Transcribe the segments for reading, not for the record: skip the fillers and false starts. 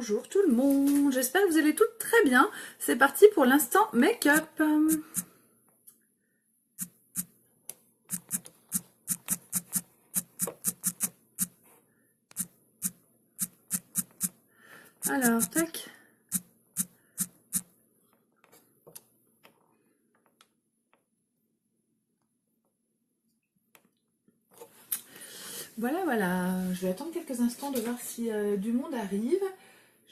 bonjour tout le monde, j'espère que vous allez toutes très bien. C'est parti pour l'instant make-up. Alors, tac. Voilà, voilà, je vais attendre quelques instants de voir si du monde arrive.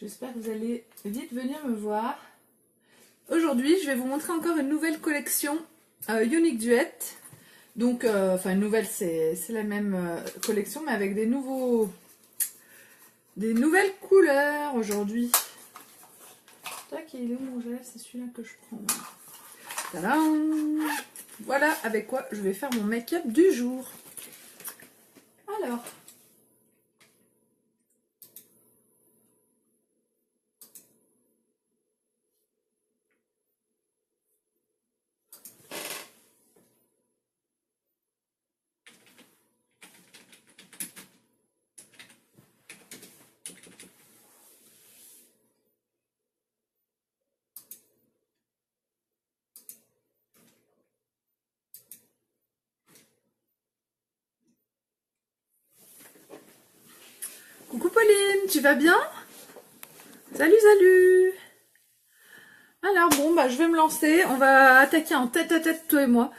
J'espère que vous allez vite venir me voir. Aujourd'hui, je vais vous montrer encore une nouvelle collection Unique Duet. Donc, enfin une nouvelle, c'est la même collection, mais avec des nouvelles couleurs aujourd'hui. Tac, il est où mon gel? C'est celui-là que je prends. Tadam! Voilà avec quoi je vais faire mon make-up du jour. Alors, coucou Pauline, tu vas bien? Salut, salut! Alors bon, bah je vais me lancer, on va attaquer en tête à tête toi et moi.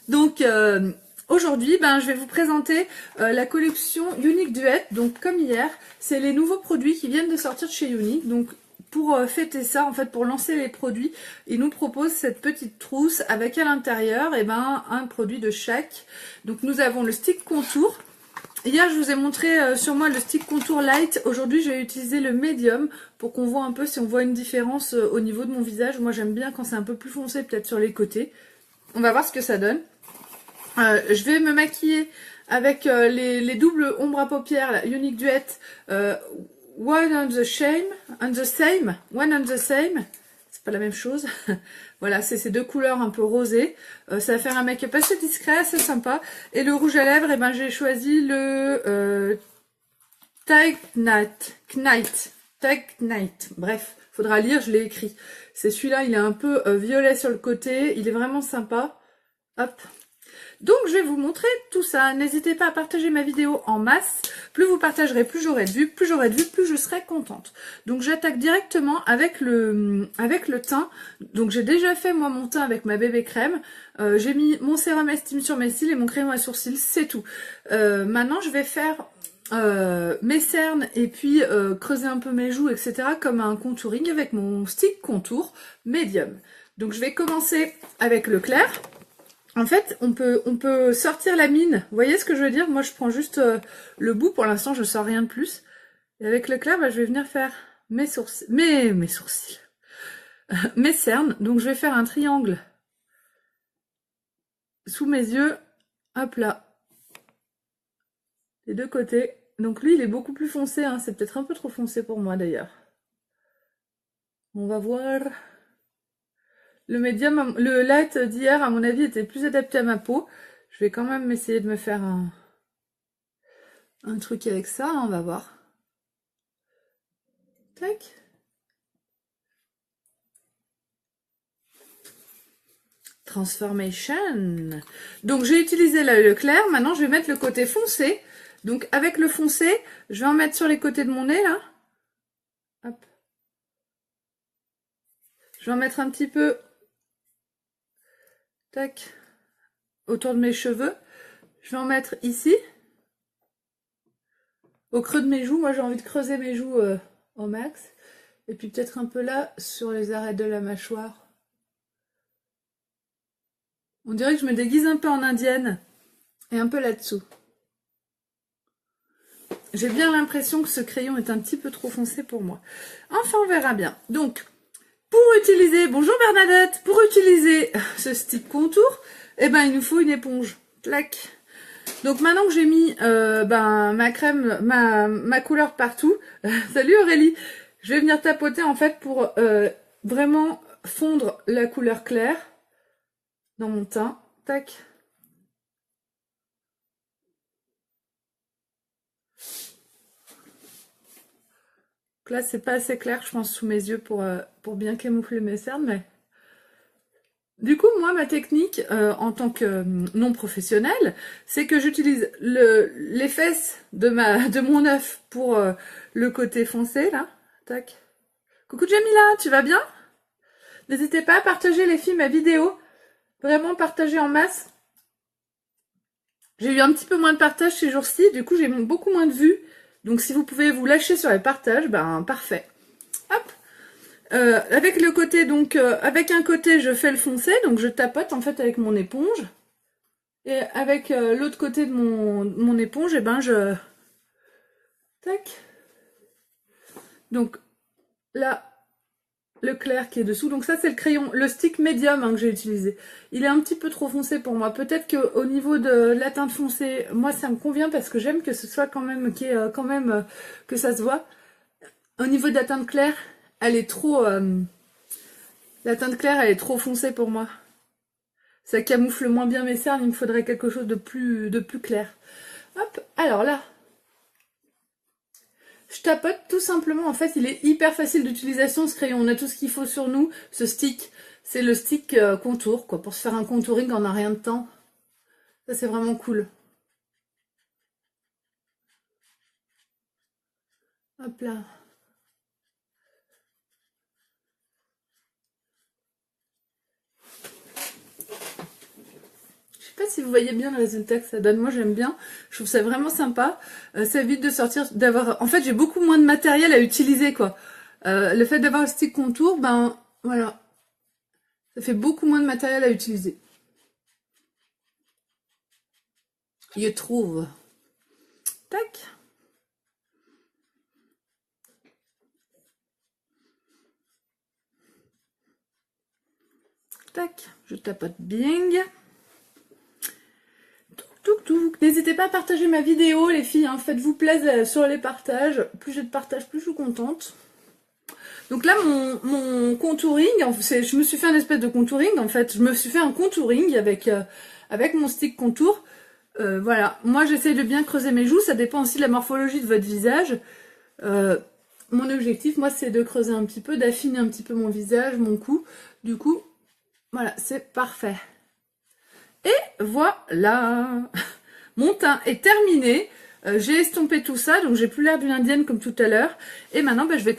Donc aujourd'hui, ben, je vais vous présenter la collection Unique Duet. Donc comme hier, c'est les nouveaux produits qui viennent de sortir de chez Unique. Donc pour fêter ça, en fait, pour lancer les produits, ils nous proposent cette petite trousse avec à l'intérieur un produit de chaque. Donc nous avons le stick contour. Hier, je vous ai montré sur moi le stick contour light. Aujourd'hui, je vais utiliser le medium pour qu'on voit un peu si on voit une différence au niveau de mon visage. Moi, j'aime bien quand c'est un peu plus foncé, peut-être sur les côtés. On va voir ce que ça donne. Je vais me maquiller avec les doubles ombres à paupières, la Unique Duet, one and the same, one and the same. C'est pas la même chose. Voilà, c'est ces deux couleurs un peu rosées. Ça va faire un make-up assez discret, assez sympa. Et le rouge à lèvres, et ben j'ai choisi le Tight Night. Bref, faudra lire, je l'ai écrit. C'est celui-là, il est un peu violet sur le côté. Il est vraiment sympa. Hop. Donc je vais vous montrer tout ça. N'hésitez pas à partager ma vidéo en masse. Plus vous partagerez, plus j'aurai de vues, plus je serai contente. Donc j'attaque directement avec le teint. Donc j'ai déjà fait moi mon teint avec ma bébé crème. J'ai mis mon sérum estime sur mes cils et mon crayon à sourcils, c'est tout. Maintenant je vais faire mes cernes et puis creuser un peu mes joues, etc. comme un contouring avec mon stick contour medium. Donc je vais commencer avec le clair. En fait, on peut sortir la mine. Vous voyez ce que je veux dire? Moi, je prends juste le bout. Pour l'instant, je ne sors rien de plus. Et avec le clair, bah, je vais venir faire mes sourcils. Mes sourcils. Mes cernes. Donc, je vais faire un triangle sous mes yeux. Hop là. Les deux côtés. Donc, lui, il est beaucoup plus foncé. Hein. C'est peut-être un peu trop foncé pour moi, d'ailleurs. On va voir. Le médium, le light d'hier, à mon avis, était plus adapté à ma peau. Je vais quand même essayer de me faire un truc avec ça, on va voir. Tac. Transformation. Donc j'ai utilisé le clair, maintenant je vais mettre le côté foncé. Donc avec le foncé, je vais en mettre sur les côtés de mon nez là. Hop. Je vais en mettre un petit peu. Tac. Autour de mes cheveux. Je vais en mettre ici. Au creux de mes joues, moi j'ai envie de creuser mes joues au max. Et puis peut-être un peu là, sur les arêtes de la mâchoire. On dirait que je me déguise un peu en indienne. Et un peu là-dessous. J'ai bien l'impression que ce crayon est un petit peu trop foncé pour moi. Enfin, on verra bien. Donc, pour utiliser, bonjour Bernadette, pour utiliser ce stick contour, eh ben, il nous faut une éponge. Clac. Donc maintenant que j'ai mis ma crème, ma couleur partout, salut Aurélie, je vais venir tapoter en fait pour vraiment fondre la couleur claire dans mon teint. Tac. là, c'est pas assez clair, je pense, sous mes yeux pour bien camoufler mes cernes, mais... Du coup, moi, ma technique, en tant que non professionnelle, c'est que j'utilise les fesses de mon œuf pour le côté foncé, là. Tac. Coucou Jamila, tu vas bien? N'hésitez pas à partager les filles ma vidéo. Vraiment partager en masse. J'ai eu un petit peu moins de partage ces jours-ci, du coup j'ai beaucoup moins de vues. Donc si vous pouvez vous lâcher sur les partages, ben parfait. Hop. Avec le côté, donc avec un côté je fais le foncé, donc je tapote en fait avec mon éponge. Et avec l'autre côté de mon éponge, et ben je... Tac. Donc là, le clair qui est dessous. Donc ça c'est le crayon, le stick médium que j'ai utilisé. Il est un petit peu trop foncé pour moi. Peut-être qu'au niveau de la teinte foncée, moi ça me convient parce que j'aime que ce soit quand même, que ça se voit. Au niveau de la teinte claire, elle est trop... la teinte claire elle est trop foncée pour moi. Ça camoufle moins bien mes cernes, il me faudrait quelque chose de plus clair. Hop, alors là, je tapote tout simplement, en fait il est hyper facile d'utilisation ce crayon, on a tout ce qu'il faut sur nous, ce stick, c'est le stick contour, quoi, pour se faire un contouring en un rien de temps. Ça c'est vraiment cool. Hop là. Je sais pas si vous voyez bien le résultat que ça donne, moi j'aime bien, je trouve ça vraiment sympa, ça évite de sortir, d'avoir, en fait j'ai beaucoup moins de matériel à utiliser quoi. Le fait d'avoir le stick contour, ben voilà, ça fait beaucoup moins de matériel à utiliser. Je trouve. Tac. Tac, je tapote bing. N'hésitez pas à partager ma vidéo, les filles, hein. Faites-vous plaisir sur les partages. Plus j'ai de partages, plus je suis contente. Donc là, mon contouring, je me suis fait un espèce de contouring, en fait. Je me suis fait un contouring avec mon stick contour. Voilà, moi j'essaye de bien creuser mes joues, ça dépend aussi de la morphologie de votre visage. Mon objectif, moi, c'est de creuser un petit peu, d'affiner un petit peu mon visage, mon cou. Du coup, voilà, c'est parfait. Et voilà. Mon teint est terminé. J'ai estompé tout ça, donc j'ai plus l'air d'une indienne comme tout à l'heure. Et maintenant, je vais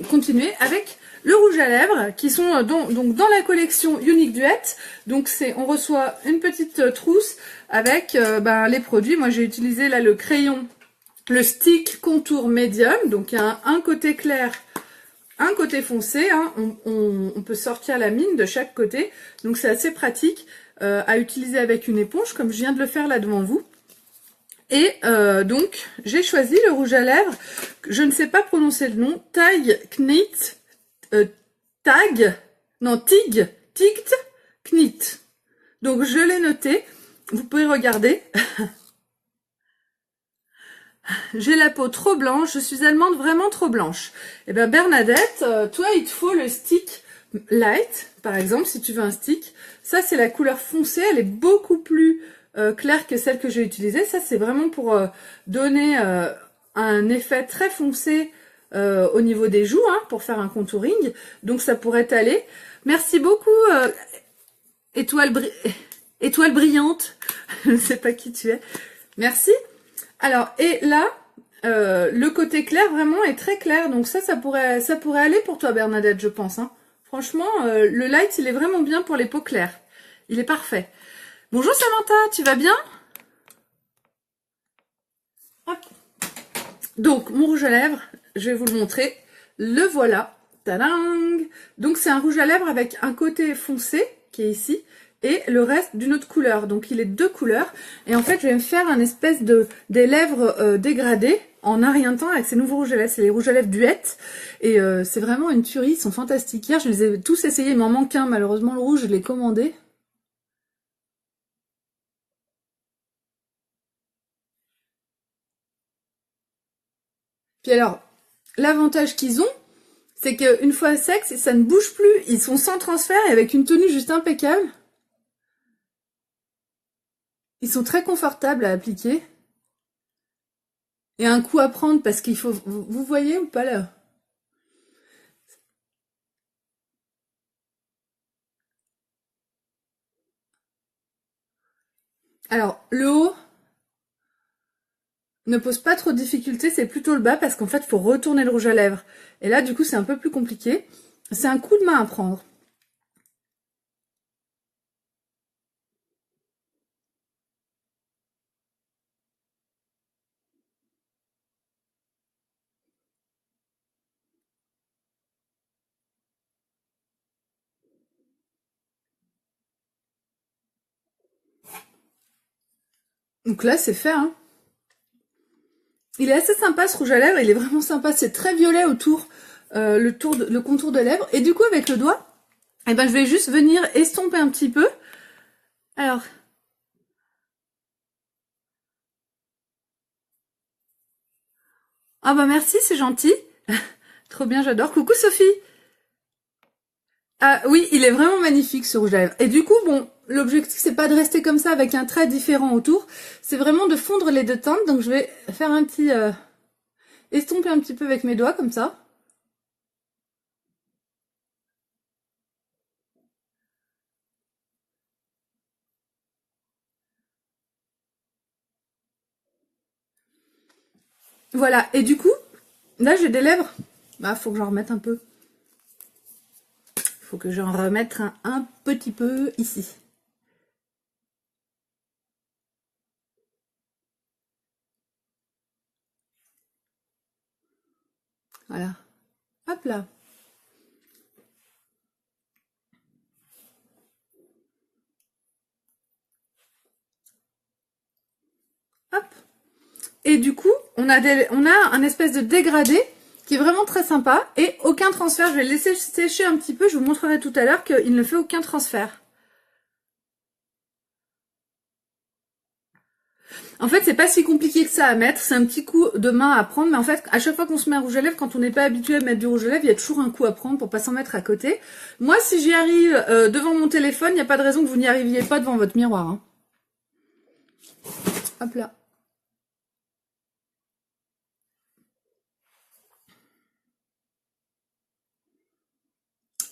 continuer avec le rouge à lèvres, qui sont donc dans la collection Unique Duet. Donc on reçoit une petite trousse avec les produits. Moi, j'ai utilisé là le crayon, le stick contour médium. Donc il y a un côté clair, un côté foncé. Hein. On peut sortir la mine de chaque côté. Donc c'est assez pratique à utiliser avec une éponge, comme je viens de le faire là devant vous. Et donc, j'ai choisi le rouge à lèvres, je ne sais pas prononcer le nom, Tigt Knit. Donc, je l'ai noté, vous pouvez regarder. J'ai la peau trop blanche, je suis allemande vraiment trop blanche. Et bien Bernadette, toi il te faut le stick light, par exemple, si tu veux un stick. Ça c'est la couleur foncée, elle est beaucoup plus claire que celle que j'ai utilisée. Ça c'est vraiment pour donner un effet très foncé au niveau des joues, hein, pour faire un contouring. Donc ça pourrait aller. Merci beaucoup étoile brillante, je ne sais pas qui tu es. Merci. Alors, et là, le côté clair vraiment est très clair. Donc ça pourrait aller pour toi, Bernadette, je pense. Hein. Franchement, le light, il est vraiment bien pour les peaux claires. Il est parfait. Bonjour Samantha, tu vas bien? Hop. Donc, mon rouge à lèvres, je vais vous le montrer. Le voilà. Tadang! Donc, c'est un rouge à lèvres avec un côté foncé, qui est ici, et le reste d'une autre couleur. Donc il est de deux couleurs. Et en fait, je vais me faire un espèce des lèvres dégradées en un rien de temps avec ces nouveaux rouges à lèvres. C'est les rouges à lèvres Duet. Et c'est vraiment une tuerie, ils sont fantastiques. Hier, je les ai tous essayés, il m'en manque un. Malheureusement, le rouge, je l'ai commandé. Puis alors, l'avantage qu'ils ont, c'est qu'une fois secs, ça ne bouge plus. Ils sont sans transfert et avec une tenue juste impeccable. Ils sont très confortables à appliquer. Et un coup à prendre parce qu'il faut... Vous voyez ou pas là? Alors, le haut ne pose pas trop de difficultés, c'est plutôt le bas parce qu'en fait, il faut retourner le rouge à lèvres. Et là, du coup, c'est un peu plus compliqué. C'est un coup de main à prendre. Donc là, c'est fait, hein. Il est assez sympa ce rouge à lèvres, il est vraiment sympa. C'est très violet autour, le contour de lèvres. Et du coup, avec le doigt, eh ben, je vais juste venir estomper un petit peu. Alors. Ah bah merci, c'est gentil. Trop bien, j'adore. Coucou Sophie. Ah oui, il est vraiment magnifique ce rouge à lèvres. Et du coup, bon, l'objectif c'est pas de rester comme ça avec un trait différent autour, c'est vraiment de fondre les deux teintes. Donc je vais faire un petit estomper un petit peu avec mes doigts comme ça. Voilà, et du coup, là j'ai des lèvres. Bah, faut que j'en remette un peu. Faut que j'en remette un petit peu ici. Voilà. Hop là. Hop. Et du coup, on a un espèce de dégradé qui est vraiment très sympa et aucun transfert. Je vais le laisser sécher un petit peu. Je vous montrerai tout à l'heure qu'il ne fait aucun transfert. En fait, c'est pas si compliqué que ça à mettre. C'est un petit coup de main à prendre. Mais en fait, à chaque fois qu'on se met un rouge à lèvres, quand on n'est pas habitué à mettre du rouge à lèvres, il y a toujours un coup à prendre pour pas s'en mettre à côté. Moi, si j'y arrive devant mon téléphone, il n'y a pas de raison que vous n'y arriviez pas devant votre miroir. Hein. Hop là.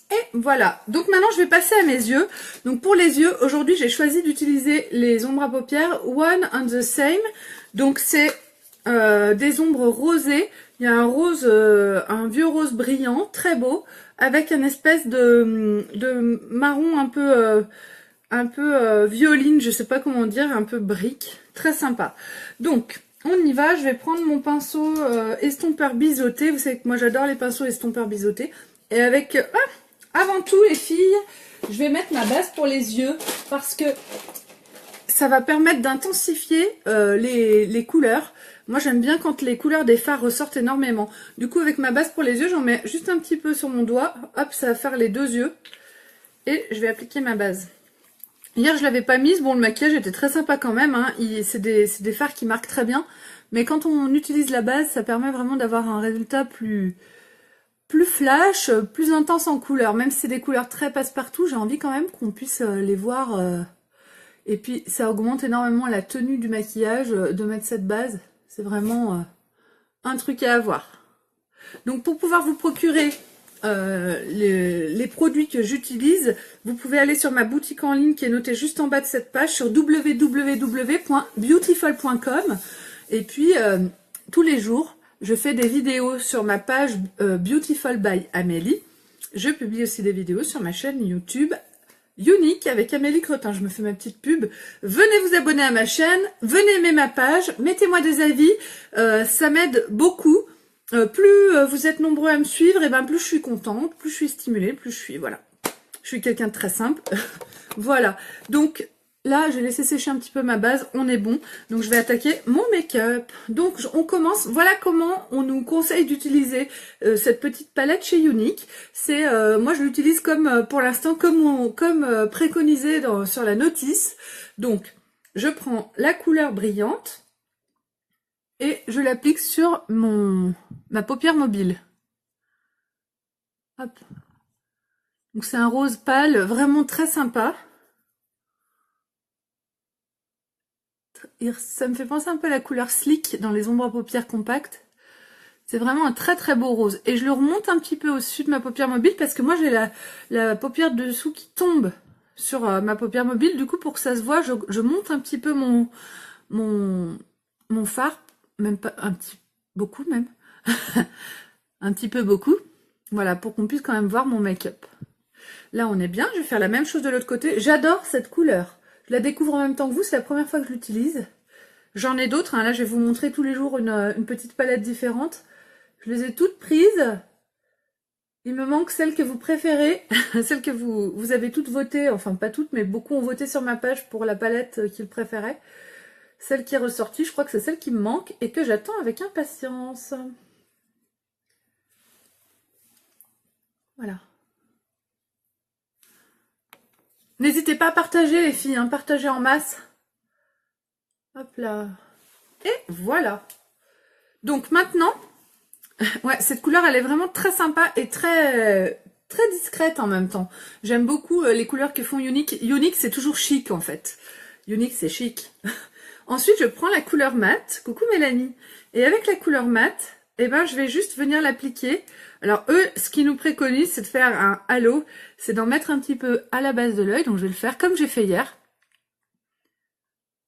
Et voilà, donc maintenant je vais passer à mes yeux. Donc pour les yeux, aujourd'hui j'ai choisi d'utiliser les ombres à paupières One and the Same. Donc c'est des ombres rosées. Il y a un rose, un vieux rose brillant, très beau, avec une espèce de marron un peu violine, je sais pas comment dire, un peu brique, très sympa. Donc on y va, je vais prendre mon pinceau estompeur biseauté. Vous savez que moi j'adore les pinceaux estompeurs biseautés. Et avec avant tout, les filles, je vais mettre ma base pour les yeux parce que ça va permettre d'intensifier les couleurs. Moi, j'aime bien quand les couleurs des fards ressortent énormément. Du coup, avec ma base pour les yeux, j'en mets juste un petit peu sur mon doigt. Hop, ça va faire les deux yeux. Et je vais appliquer ma base. Hier, je l'avais pas mise. Bon, le maquillage était très sympa quand même. Hein. C'est des fards qui marquent très bien. Mais quand on utilise la base, ça permet vraiment d'avoir un résultat plus flash, plus intense en couleur. Même si c'est des couleurs très passe-partout, j'ai envie quand même qu'on puisse les voir. Et puis ça augmente énormément la tenue du maquillage de mettre cette base. C'est vraiment un truc à avoir. Donc pour pouvoir vous procurer les produits que j'utilise, vous pouvez aller sur ma boutique en ligne qui est notée juste en bas de cette page sur www.beautiful.com. Et puis tous les jours, je fais des vidéos sur ma page Beautiful by Amélie. Je publie aussi des vidéos sur ma chaîne YouTube Unique avec Amélie Cretin. Je me fais ma petite pub. Venez vous abonner à ma chaîne, venez aimer ma page, mettez-moi des avis, ça m'aide beaucoup. Plus vous êtes nombreux à me suivre, et ben plus je suis contente, plus je suis stimulée, plus je suis, voilà. Je suis quelqu'un de très simple. Voilà. Donc, là, j'ai laissé sécher un petit peu ma base, on est bon. Donc, je vais attaquer mon make-up. Donc, on commence. Voilà comment on nous conseille d'utiliser cette petite palette chez Unique. C'est, moi, je l'utilise comme, pour l'instant, comme préconisé sur la notice. Donc, je prends la couleur brillante et je l'applique sur ma paupière mobile. Hop. Donc, c'est un rose pâle, vraiment très sympa. Ça me fait penser un peu à la couleur Sleek dans les ombres à paupières compactes. C'est vraiment un très très beau rose. Et je le remonte un petit peu au-dessus de ma paupière mobile parce que moi j'ai la paupière dessous qui tombe sur ma paupière mobile. Du coup, pour que ça se voit, je monte un petit peu mon fard, même pas un petit, beaucoup même, un petit peu beaucoup. Voilà, pour qu'on puisse quand même voir mon make-up. Là, on est bien. Je vais faire la même chose de l'autre côté. J'adore cette couleur. Je la découvre en même temps que vous. C'est la première fois que je l'utilise. J'en ai d'autres. Hein. Là, je vais vous montrer tous les jours une petite palette différente. Je les ai toutes prises. Il me manque celle que vous préférez. Celle que vous avez toutes votées. Enfin, pas toutes, mais beaucoup ont voté sur ma page pour la palette qu'ils préféraient. Celle qui est ressortie, je crois que c'est celle qui me manque et que j'attends avec impatience. Voilà. N'hésitez pas à partager les filles, hein, partagez en masse. Hop là. Et voilà. Donc maintenant, ouais, cette couleur, elle est vraiment très sympa et très discrète en même temps. J'aime beaucoup les couleurs que font Younique. Younique, c'est toujours chic en fait. Younique, c'est chic. Ensuite, je prends la couleur mat. Coucou Mélanie. Et avec la couleur mat, eh ben, je vais juste venir l'appliquer. Alors eux, ce qu'ils nous préconisent, c'est de faire un halo. C'est d'en mettre un petit peu à la base de l'œil. Donc je vais le faire comme j'ai fait hier.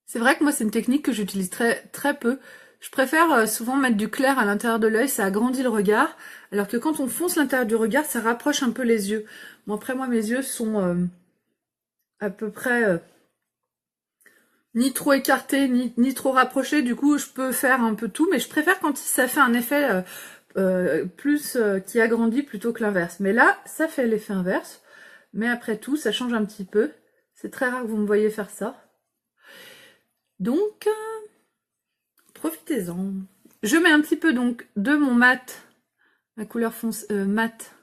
C'est vrai que moi, c'est une technique que j'utilise très peu. Je préfère souvent mettre du clair à l'intérieur de l'œil, ça agrandit le regard. Alors que quand on fonce l'intérieur du regard, ça rapproche un peu les yeux. Bon, après, moi, mes yeux sont à peu près ni trop écartés, ni trop rapprochés. Du coup, je peux faire un peu tout. Mais je préfère quand ça fait un effet plus qui agrandit plutôt que l'inverse. Mais là, ça fait l'effet inverse. Mais après tout, ça change un petit peu. C'est très rare que vous me voyez faire ça. Donc, profitez-en. Je mets un petit peu donc de mon mat, la couleur mat,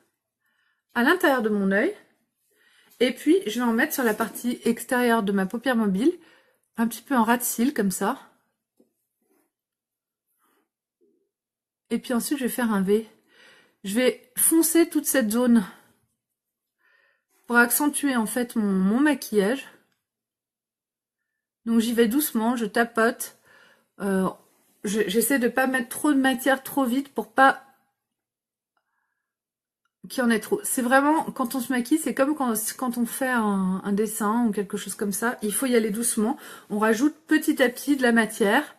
à l'intérieur de mon œil. Et puis, je vais en mettre sur la partie extérieure de ma paupière mobile, un petit peu en ras de cils, comme ça. Et puis ensuite, je vais faire un V. Je vais foncer toute cette zone pour accentuer en fait mon maquillage. Donc j'y vais doucement, je tapote. J'essaie de pas mettre trop de matière trop vite pour pas qu'il y en ait trop. C'est vraiment, quand on se maquille, c'est comme quand on fait un dessin ou quelque chose comme ça. Il faut y aller doucement. On rajoute petit à petit de la matière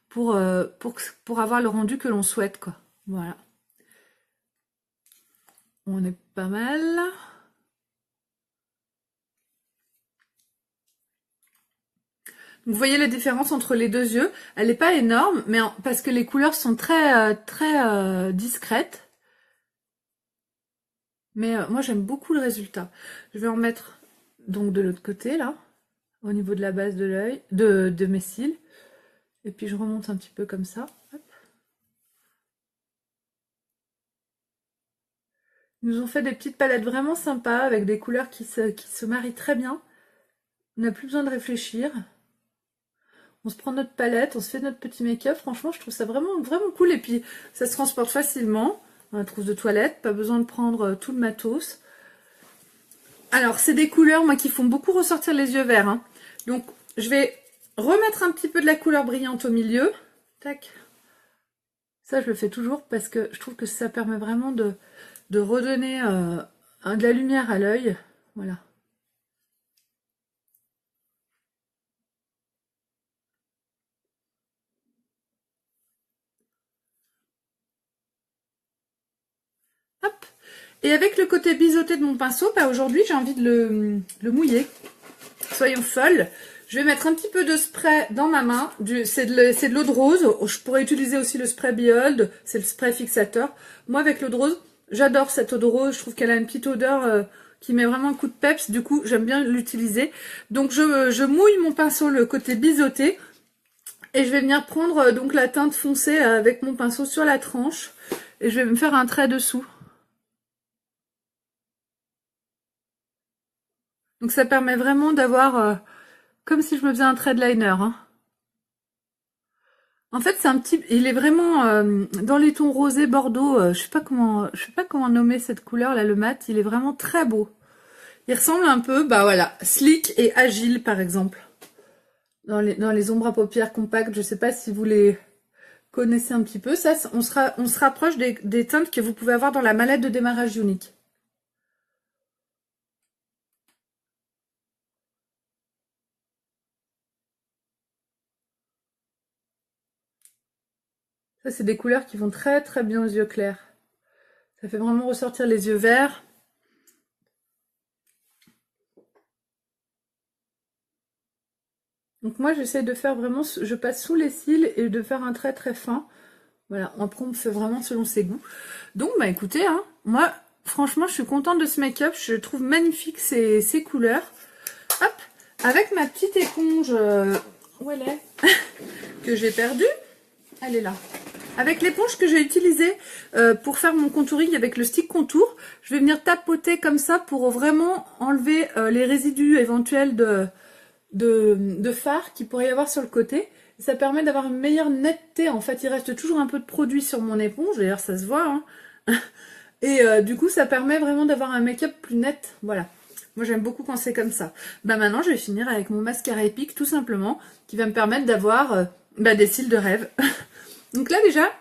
pour avoir le rendu que l'on souhaite, quoi. Voilà. On est pas mal. Vous voyez la différence entre les deux yeux. Elle n'est pas énorme, mais parce que les couleurs sont très discrètes. Mais moi, j'aime beaucoup le résultat. Je vais en mettre donc de l'autre côté, là, au niveau de la base de l'œil, de mes cils. Et puis, je remonte un petit peu comme ça. Hop. Ils nous ont fait des petites palettes vraiment sympas, avec des couleurs qui se marient très bien. On n'a plus besoin de réfléchir. On se prend notre palette, on se fait notre petit make-up. Franchement, je trouve ça vraiment, vraiment cool. Et puis, ça se transporte facilement dans la trousse de toilette. Pas besoin de prendre tout le matos. Alors, c'est des couleurs, moi, qui font beaucoup ressortir les yeux verts. Hein. Donc, je vais remettre un petit peu de la couleur brillante au milieu. Tac. Ça, je le fais toujours parce que je trouve que ça permet vraiment de redonner de la lumière à l'œil. Voilà. Hop. Et avec le côté biseauté de mon pinceau, bah aujourd'hui, j'ai envie de le mouiller. Soyons folles. Je vais mettre un petit peu de spray dans ma main. C'est de l'eau de rose. Je pourrais utiliser aussi le spray Behold. C'est le spray fixateur. Moi, avec l'eau de rose, j'adore cette eau de rose. Je trouve qu'elle a une petite odeur qui met vraiment un coup de peps. Du coup, j'aime bien l'utiliser. Donc, je mouille mon pinceau, le côté biseauté. Et je vais venir prendre donc la teinte foncée avec mon pinceau sur la tranche. Et je vais me faire un trait dessous. Donc, ça permet vraiment d'avoir... comme si je me faisais un trait de liner. Hein. En fait, c'est un petit, il est vraiment dans les tons rosés bordeaux. Je sais pas comment nommer cette couleur là, le mat. Il est vraiment très beau. Il ressemble un peu, bah voilà, slick et agile par exemple. Dans les ombres à paupières compactes. Je sais pas si vous les connaissez un petit peu. Ça, on se rapproche des teintes que vous pouvez avoir dans la mallette de démarrage Younique. Ça, c'est des couleurs qui vont très très bien aux yeux clairs. Ça fait vraiment ressortir les yeux verts. Donc moi, j'essaie de faire vraiment, je passe sous les cils et de faire un trait très fin. Voilà, après on fait vraiment selon ses goûts. Donc bah écoutez, hein, moi franchement je suis contente de ce make-up, je trouve magnifique ces couleurs. Hop, avec ma petite éponge, où elle est que j'ai perdue, elle est là. Avec l'éponge que j'ai utilisée pour faire mon contouring avec le stick contour, je vais venir tapoter comme ça pour vraiment enlever les résidus éventuels de fard qu'il pourrait y avoir sur le côté. Ça permet d'avoir une meilleure netteté. En fait, il reste toujours un peu de produit sur mon éponge. D'ailleurs, ça se voit. Hein. Et du coup, ça permet vraiment d'avoir un make-up plus net. Voilà. Moi, j'aime beaucoup quand c'est comme ça. Bah maintenant, je vais finir avec mon mascara épique, tout simplement, qui va me permettre d'avoir des cils de rêve. Donc là, déjà,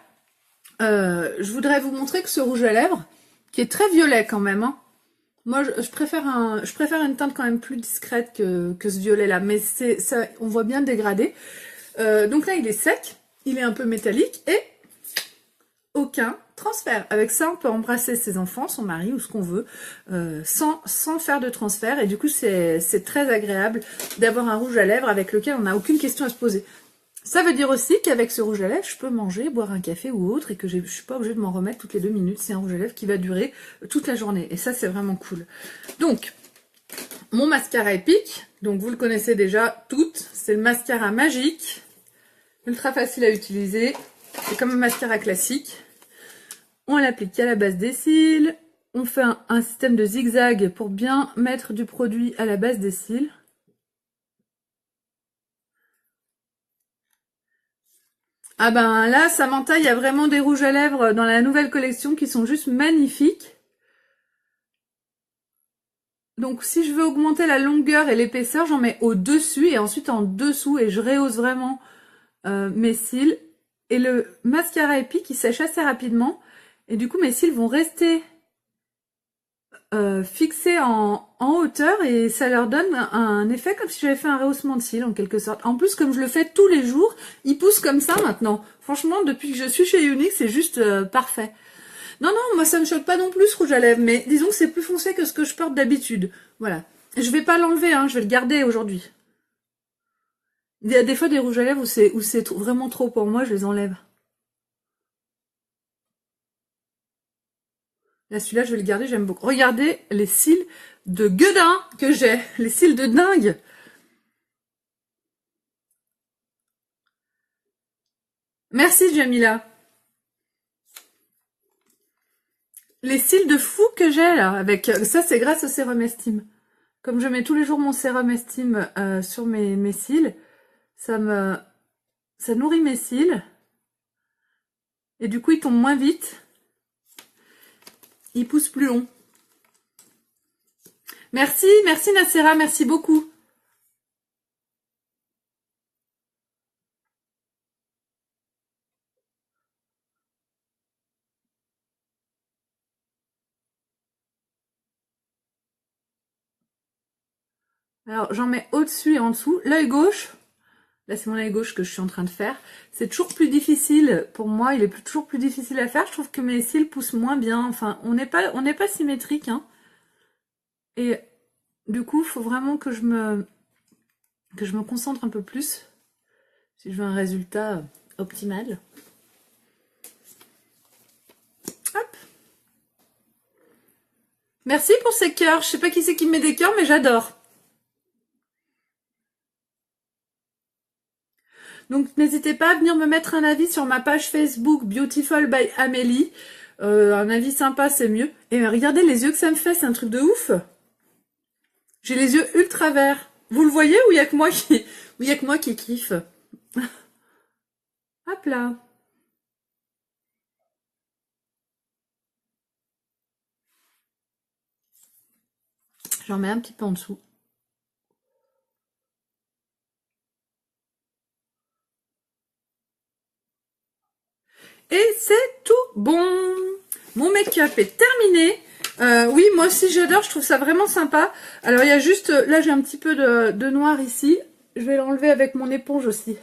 je voudrais vous montrer que ce rouge à lèvres, qui est très violet quand même, hein. Moi, je préfère une teinte quand même plus discrète que ce violet-là. Mais ça, on voit bien le dégradé. Donc là, il est sec, il est un peu métallique et aucun transfert. Avec ça, on peut embrasser ses enfants, son mari ou ce qu'on veut, sans faire de transfert. Et du coup, c'est très agréable d'avoir un rouge à lèvres avec lequel on n'a aucune question à se poser. Ça veut dire aussi qu'avec ce rouge à lèvres, je peux manger, boire un café ou autre et que je ne suis pas obligée de m'en remettre toutes les 2 minutes. C'est un rouge à lèvres qui va durer toute la journée. Et ça, c'est vraiment cool. Donc, mon mascara épique, donc vous le connaissez déjà toutes, c'est le mascara magique. Ultra facile à utiliser, c'est comme un mascara classique. On l'applique à la base des cils, on fait un système de zigzag pour bien mettre du produit à la base des cils. Ah ben là, Samantha, il y a vraiment des rouges à lèvres dans la nouvelle collection qui sont juste magnifiques. Donc si je veux augmenter la longueur et l'épaisseur, j'en mets au-dessus et ensuite en dessous et je rehausse vraiment mes cils. Et le mascara épique, il sèche assez rapidement. Et du coup, mes cils vont rester fixés en hauteur et ça leur donne un effet comme si j'avais fait un rehaussement de cils en quelque sorte. En plus, comme je le fais tous les jours, ils poussent comme ça maintenant. Franchement, depuis que je suis chez Younique, c'est juste parfait. Non, non, moi ça me choque pas non plus ce rouge à lèvres, mais disons que c'est plus foncé que ce que je porte d'habitude. Voilà. Je vais pas l'enlever, hein, je vais le garder aujourd'hui. Il y a des fois des rouges à lèvres où c'est vraiment trop pour moi, je les enlève. Là, celui-là, je vais le garder, j'aime beaucoup. Regardez les cils de gueudin que j'ai, les cils de dingue. Merci, Jamila. Les cils de fou que j'ai, là, avec... Ça, c'est grâce au sérum Estime. Comme je mets tous les jours mon sérum Estime sur mes cils, ça nourrit mes cils. Et du coup, ils tombent moins vite. Ils poussent plus long. Merci, merci Nacera, merci beaucoup. Alors, j'en mets au-dessus et en dessous. L'œil gauche, là c'est mon œil gauche que je suis en train de faire. C'est toujours plus difficile pour moi, il est toujours plus difficile à faire. Je trouve que mes cils poussent moins bien. Enfin, on n'est pas symétrique, hein. Et du coup, il faut vraiment que je me concentre un peu plus si je veux un résultat optimal. Hop. Merci pour ces cœurs. Je sais pas qui c'est qui me met des cœurs, mais j'adore. Donc n'hésitez pas à venir me mettre un avis sur ma page Facebook Beautiful by Amélie. Un avis sympa, c'est mieux. Et regardez les yeux que ça me fait, c'est un truc de ouf. J'ai les yeux ultra verts. Vous le voyez ou il y a que moi qui kiffe? Hop là. J'en mets un petit peu en dessous. Et c'est tout bon. Mon make-up est terminé. Oui, moi aussi j'adore, je trouve ça vraiment sympa. Alors il y a juste, là j'ai un petit peu de noir ici. Je vais l'enlever avec mon éponge aussi.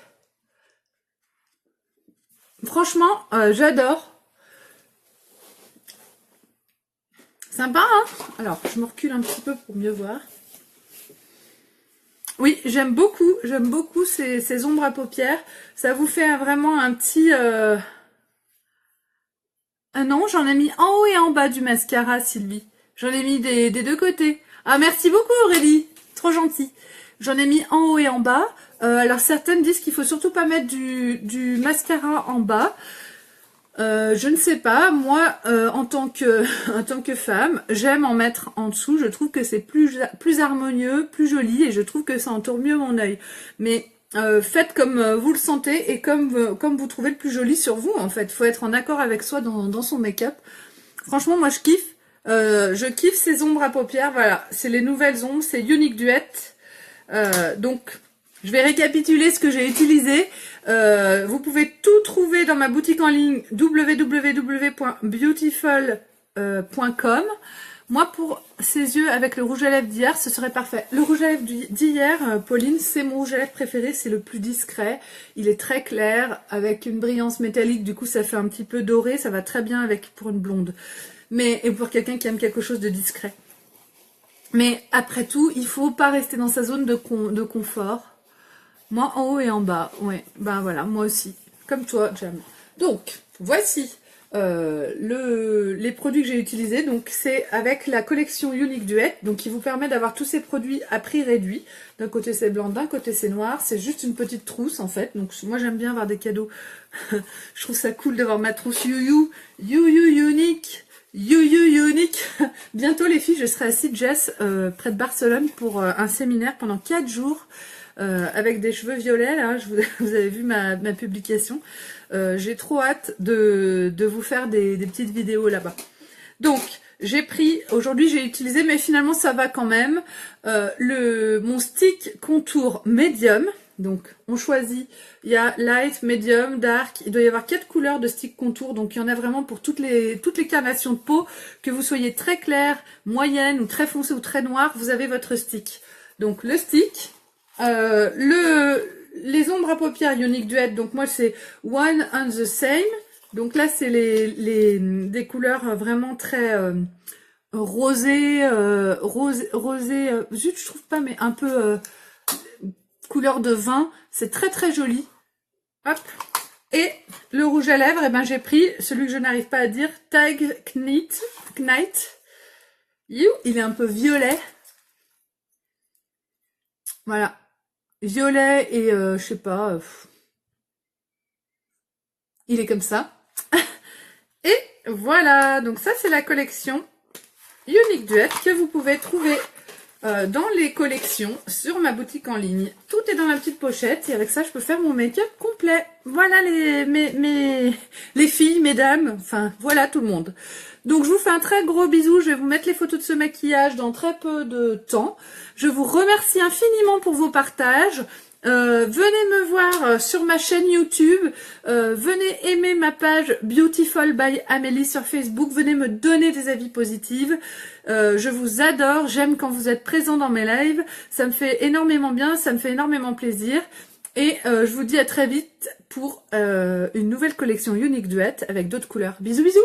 Franchement, j'adore. Sympa, hein? Alors, je me recule un petit peu pour mieux voir. Oui, j'aime beaucoup ces ombres à paupières. Ça vous fait vraiment un petit... Ah non, j'en ai mis en haut et en bas du mascara, Sylvie. J'en ai mis des deux côtés. Ah, merci beaucoup, Aurélie. Trop gentil. J'en ai mis en haut et en bas. Alors, certaines disent qu'il faut surtout pas mettre du mascara en bas. Je ne sais pas. Moi, en tant que femme, j'aime en mettre en dessous. Je trouve que c'est plus harmonieux, plus joli, et je trouve que ça entoure mieux mon œil. Mais faites comme vous le sentez et comme vous trouvez le plus joli sur vous. En fait, faut être en accord avec soi dans son make-up. Franchement, moi, je kiffe. Je kiffe ces ombres à paupières. Voilà, c'est les nouvelles ombres. C'est Unique Duet. Donc, je vais récapituler ce que j'ai utilisé. Vous pouvez tout trouver dans ma boutique en ligne www.beautiful.com. Moi, pour ces yeux avec le rouge à lèvres d'hier, ce serait parfait. Le rouge à lèvres d'hier, Pauline, c'est mon rouge à lèvres préféré. C'est le plus discret. Il est très clair, avec une brillance métallique. Du coup, ça fait un petit peu doré. Ça va très bien avec pour une blonde. Et pour quelqu'un qui aime quelque chose de discret. Mais après tout, il faut pas rester dans sa zone de confort. Moi, en haut et en bas. Ouais, ben voilà, moi aussi. Comme toi, Jam. Donc, voici les produits que j'ai utilisés. Donc, c'est avec la collection Unique Duet. Donc, qui vous permet d'avoir tous ces produits à prix réduit. D'un côté, c'est blanc, d'un côté, c'est noir. C'est juste une petite trousse, en fait. Donc, moi, j'aime bien avoir des cadeaux. Je trouve ça cool d'avoir ma trousse Unique. Unique. Bientôt, les filles, je serai à Sitges, près de Barcelone, pour un séminaire pendant 4 jours. Avec des cheveux violets, là, vous avez vu ma publication. J'ai trop hâte de vous faire des petites vidéos là-bas. Donc, aujourd'hui j'ai utilisé, mais finalement ça va quand même, mon stick contour médium. Donc, on choisit, il y a light, medium, dark, il doit y avoir 4 couleurs de stick contour, donc il y en a vraiment pour toutes les carnations de peau, que vous soyez très clair, moyenne, ou très foncé, ou très noir, vous avez votre stick. Donc, le stick... les ombres à paupières Unique Duet, donc moi c'est One and the Same. Donc là c'est des couleurs vraiment très rosées, zut je trouve pas, mais un peu couleur de vin. C'est très très joli. Hop. Et le rouge à lèvres, eh ben j'ai pris celui que je n'arrive pas à dire, Tag Knight. Il est un peu violet. Voilà. Violet et je sais pas, il est comme ça. Et voilà, donc ça c'est la collection Unique Duet que vous pouvez trouver dans les collections sur ma boutique en ligne. Tout est dans la petite pochette et avec ça je peux faire mon make-up complet. Voilà les filles, mesdames, enfin voilà tout le monde. Donc je vous fais un très gros bisou, je vais vous mettre les photos de ce maquillage dans très peu de temps. Je vous remercie infiniment pour vos partages. Venez me voir sur ma chaîne YouTube, venez aimer ma page Beautiful by Amélie sur Facebook, venez me donner des avis positifs. Je vous adore, j'aime quand vous êtes présents dans mes lives, ça me fait énormément bien, ça me fait énormément plaisir. Et je vous dis à très vite pour une nouvelle collection Unique Duet avec d'autres couleurs. Bisous bisous.